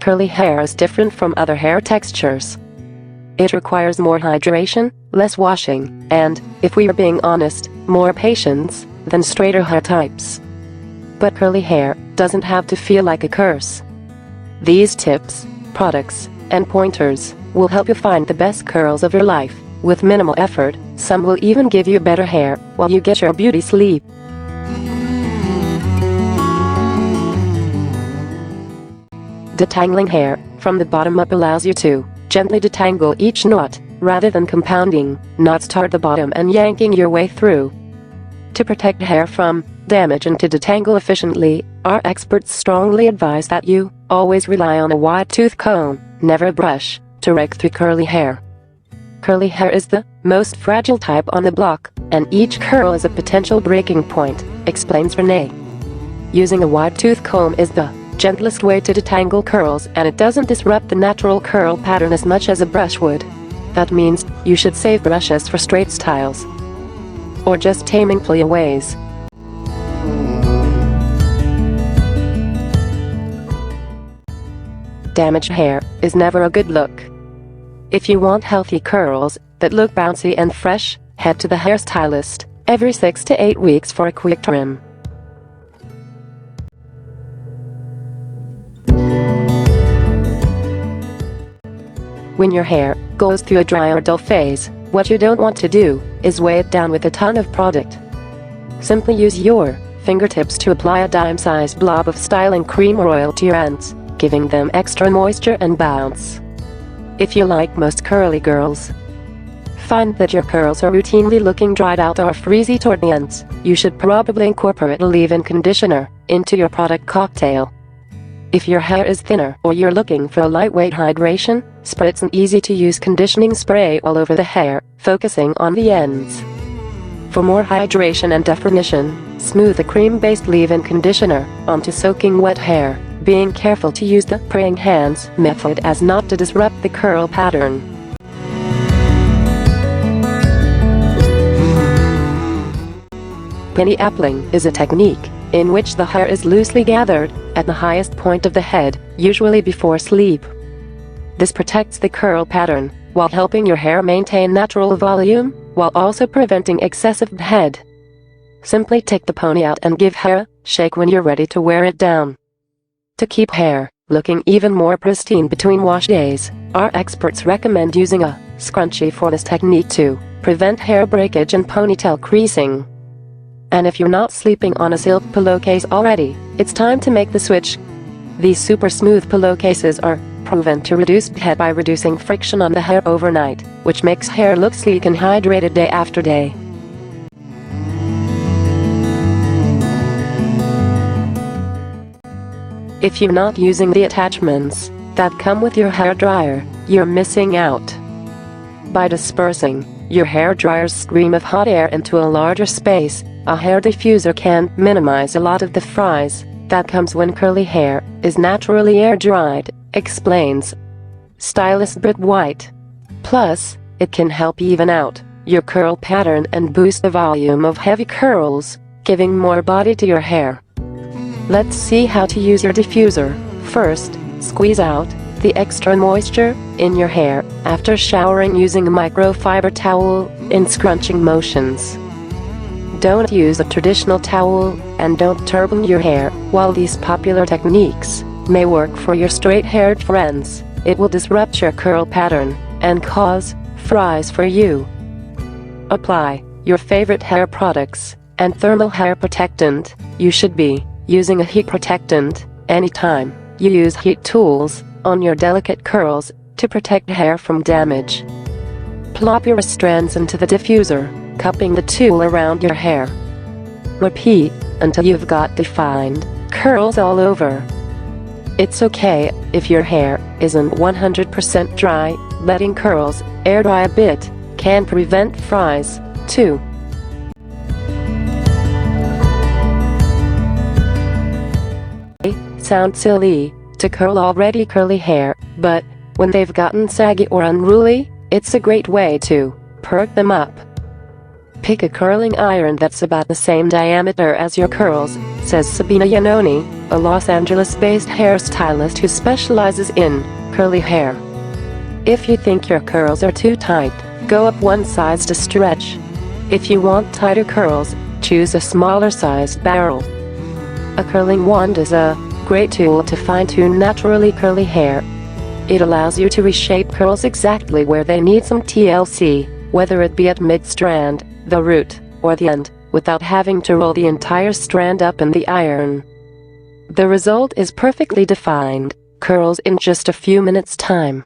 Curly hair is different from other hair textures. It requires more hydration, less washing, and, if we are being honest, more patience than straighter hair types. But curly hair doesn't have to feel like a curse. These tips, products, and pointers will help you find the best curls of your life with minimal effort. Some will even give you better hair while you get your beauty sleep. Detangling hair from the bottom up allows you to gently detangle each knot, rather than compounding knots toward the bottom and yanking your way through. To protect hair from damage and to detangle efficiently, our experts strongly advise that you always rely on a wide tooth comb, never a brush, to rake through curly hair. Curly hair is the most fragile type on the block, and each curl is a potential breaking point, explains Renee. Using a wide tooth comb is the gentlest way to detangle curls, and it doesn't disrupt the natural curl pattern as much as a brush would. That means you should save brushes for straight styles, or just taming playaways. Damaged hair is never a good look. If you want healthy curls that look bouncy and fresh, head to the hairstylist every 6 to 8 weeks for a quick trim. When your hair goes through a dry or dull phase, what you don't want to do is weigh it down with a ton of product. Simply use your fingertips to apply a dime-sized blob of styling cream or oil to your ends, giving them extra moisture and bounce. If you, like most curly girls, find that your curls are routinely looking dried out or frizzy toward the ends, you should probably incorporate a leave-in conditioner into your product cocktail. If your hair is thinner or you're looking for a lightweight hydration, spritz an easy-to-use conditioning spray all over the hair, focusing on the ends. For more hydration and definition, smooth a cream-based leave-in conditioner onto soaking wet hair, being careful to use the praying hands method as not to disrupt the curl pattern. Penny appling is a technique in which the hair is loosely gathered at the highest point of the head, usually before sleep. This protects the curl pattern while helping your hair maintain natural volume, while also preventing excessive head. Simply take the pony out and give hair a shake when you're ready to wear it down. To keep hair looking even more pristine between wash days, our experts recommend using a scrunchie for this technique to prevent hair breakage and ponytail creasing. And if you're not sleeping on a silk pillowcase already, it's time to make the switch. These super smooth pillowcases are proven to reduce head by reducing friction on the hair overnight, which makes hair look sleek and hydrated day after day. If you're not using the attachments that come with your hair dryer, you're missing out. By dispersing your hair dryer's stream of hot air into a larger space, a hair diffuser can minimize a lot of the frizz that comes when curly hair is naturally air dried, explains stylist Britt White. Plus, it can help even out your curl pattern and boost the volume of heavy curls, giving more body to your hair. Let's see how to use your diffuser. First, squeeze out the extra moisture in your hair after showering using a microfiber towel in scrunching motions. Don't use a traditional towel, and don't turban your hair. While these popular techniques may work for your straight-haired friends, it will disrupt your curl pattern and cause frizz for you. Apply your favorite hair products and thermal hair protectant. You should be using a heat protectant anytime you use heat tools on your delicate curls to protect hair from damage. Plop your strands into the diffuser, cupping the tool around your hair. Repeat until you've got defined curls all over. It's okay if your hair isn't 100% dry. Letting curls air dry a bit can prevent frizz, too. Sounds silly to curl already curly hair, but when they've gotten saggy or unruly, it's a great way to perk them up. Pick a curling iron that's about the same diameter as your curls, says Sabina Iannone, a Los Angeles-based hairstylist who specializes in curly hair. If you think your curls are too tight, go up one size to stretch. If you want tighter curls, choose a smaller sized barrel. A curling wand is a great tool to fine-tune naturally curly hair. It allows you to reshape curls exactly where they need some TLC, whether it be at mid-strand, the root, or the end, without having to roll the entire strand up in the iron. The result is perfectly defined curls in just a few minutes' time.